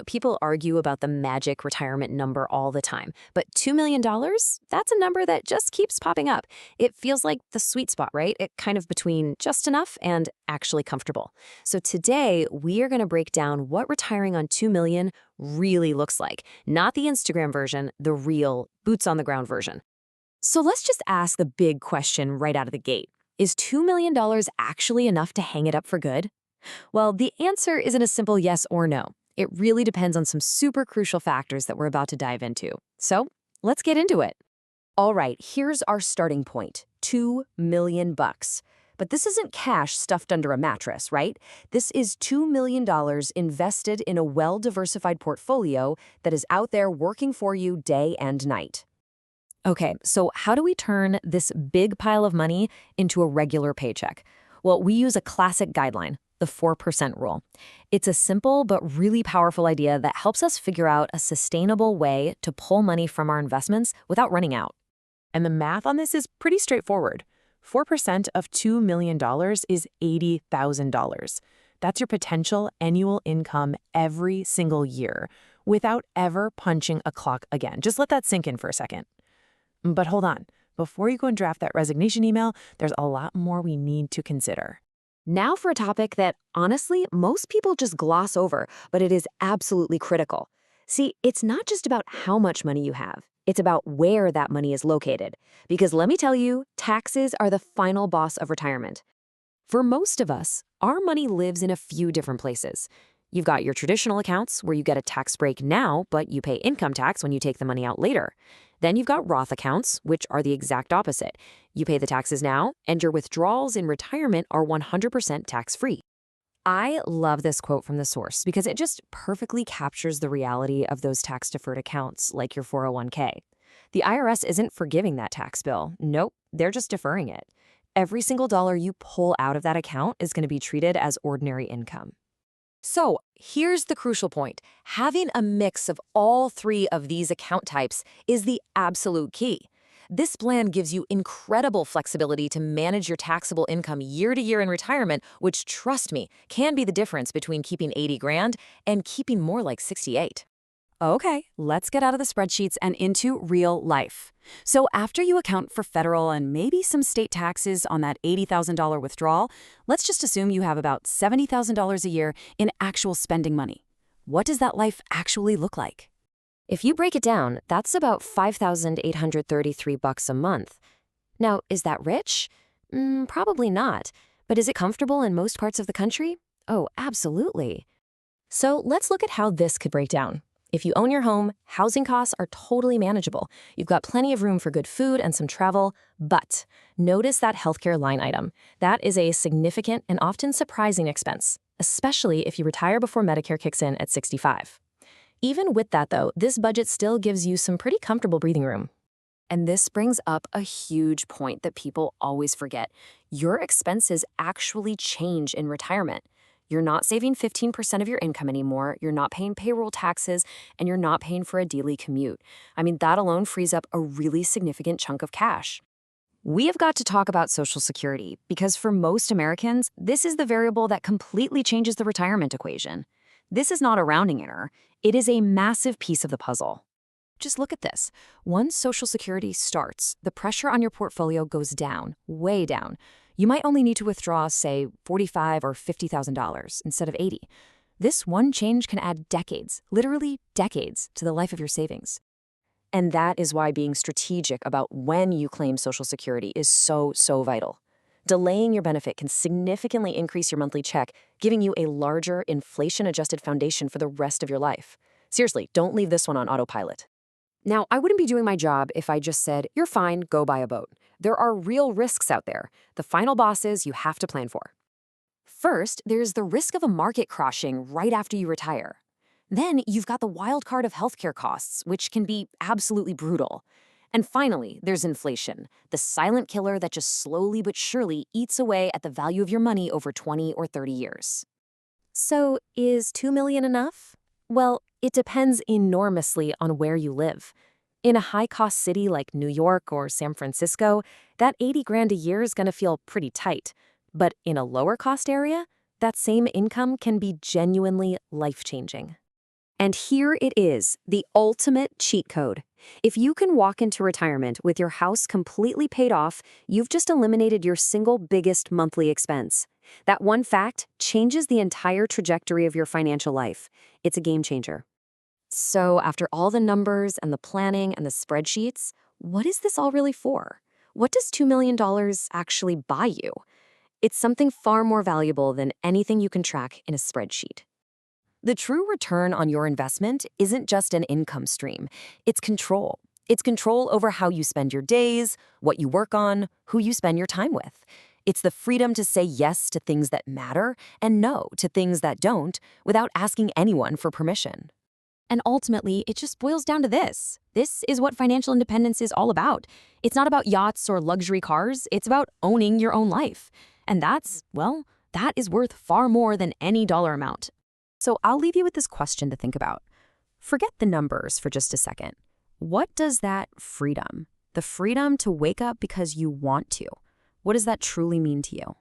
People argue about the magic retirement number all the time, but $2 million, that's a number that just keeps popping up. It feels like the sweet spot, right? It kind of between just enough and actually comfortable. So today, we are going to break down what retiring on $2 million really looks like. Not the Instagram version, the real, boots on the ground version. So let's just ask the big question right out of the gate. Is $2 million actually enough to hang it up for good? Well, the answer isn't a simple yes or no. It really depends on some super crucial factors that we're about to dive into. So let's get into it. All right, here's our starting point, $2 million. But this isn't cash stuffed under a mattress, right? This is $2 million invested in a well-diversified portfolio that is out there working for you day and night. Okay, so how do we turn this big pile of money into a regular paycheck? Well, we use a classic guideline, the 4% rule. It's a simple but really powerful idea that helps us figure out a sustainable way to pull money from our investments without running out. And the math on this is pretty straightforward. 4% of $2 million is $80,000. That's your potential annual income every single year without ever punching a clock again. Just let that sink in for a second. But hold on. Before you go and draft that resignation email, there's a lot more we need to consider. Now for a topic that, honestly, most people just gloss over, but it is absolutely critical. See, it's not just about how much money you have. It's about where that money is located. Because let me tell you, taxes are the final boss of retirement. For most of us, our money lives in a few different places. You've got your traditional accounts where you get a tax break now, but you pay income tax when you take the money out later. Then you've got Roth accounts, which are the exact opposite. You pay the taxes now, and your withdrawals in retirement are 100% tax-free. I love this quote from the source because it just perfectly captures the reality of those tax-deferred accounts, like your 401k. The IRS isn't forgiving that tax bill. Nope, they're just deferring it. Every single dollar you pull out of that account is going to be treated as ordinary income. So here's the crucial point. Having a mix of all three of these account types is the absolute key. This plan gives you incredible flexibility to manage your taxable income year to year in retirement, which, trust me, can be the difference between keeping 80 grand and keeping more like 68. Okay, let's get out of the spreadsheets and into real life. So after you account for federal and maybe some state taxes on that $80,000 withdrawal, let's just assume you have about $70,000 a year in actual spending money. What does that life actually look like? If you break it down, that's about $5,833 a month. Now, is that rich? Probably not. But is it comfortable in most parts of the country? Oh, absolutely. So let's look at how this could break down. If you own your home, housing costs are totally manageable. You've got plenty of room for good food and some travel, but notice that healthcare line item. That is a significant and often surprising expense, especially if you retire before Medicare kicks in at 65. Even with that, though, this budget still gives you some pretty comfortable breathing room. And this brings up a huge point that people always forget. Your expenses actually change in retirement. You're not saving 15% of your income anymore, you're not paying payroll taxes, and you're not paying for a daily commute. I mean, that alone frees up a really significant chunk of cash. We have got to talk about Social Security, because for most Americans, this is the variable that completely changes the retirement equation. This is not a rounding error. It is a massive piece of the puzzle. Just look at this. Once Social Security starts, the pressure on your portfolio goes down, way down. You might only need to withdraw, say, $45,000 or $50,000 instead of $80,000. This one change can add decades, literally decades, to the life of your savings. And that is why being strategic about when you claim Social Security is so vital. Delaying your benefit can significantly increase your monthly check, giving you a larger, inflation-adjusted foundation for the rest of your life. Seriously, don't leave this one on autopilot. Now, I wouldn't be doing my job if I just said, you're fine, go buy a boat. There are real risks out there, the final bosses you have to plan for. First, there's the risk of a market crashing right after you retire. Then you've got the wild card of healthcare costs, which can be absolutely brutal. And finally, there's inflation, the silent killer that just slowly but surely eats away at the value of your money over 20 or 30 years. So, is $2 million enough? Well, it depends enormously on where you live. In a high-cost city like New York or San Francisco, that 80 grand a year is going to feel pretty tight. But in a lower-cost area, that same income can be genuinely life-changing. And here it is, the ultimate cheat code. If you can walk into retirement with your house completely paid off, you've just eliminated your single biggest monthly expense. That one fact changes the entire trajectory of your financial life. It's a game changer. So after all the numbers and the planning and the spreadsheets, what is this all really for? What does $2 million actually buy you? It's something far more valuable than anything you can track in a spreadsheet. The true return on your investment isn't just an income stream. It's control. It's control over how you spend your days, what you work on, who you spend your time with. It's the freedom to say yes to things that matter and no to things that don't without asking anyone for permission. And ultimately, it just boils down to this. This is what financial independence is all about. It's not about yachts or luxury cars. It's about owning your own life. And that is worth far more than any dollar amount. So I'll leave you with this question to think about. Forget the numbers for just a second. What does that freedom, the freedom to wake up because you want to, what does that truly mean to you?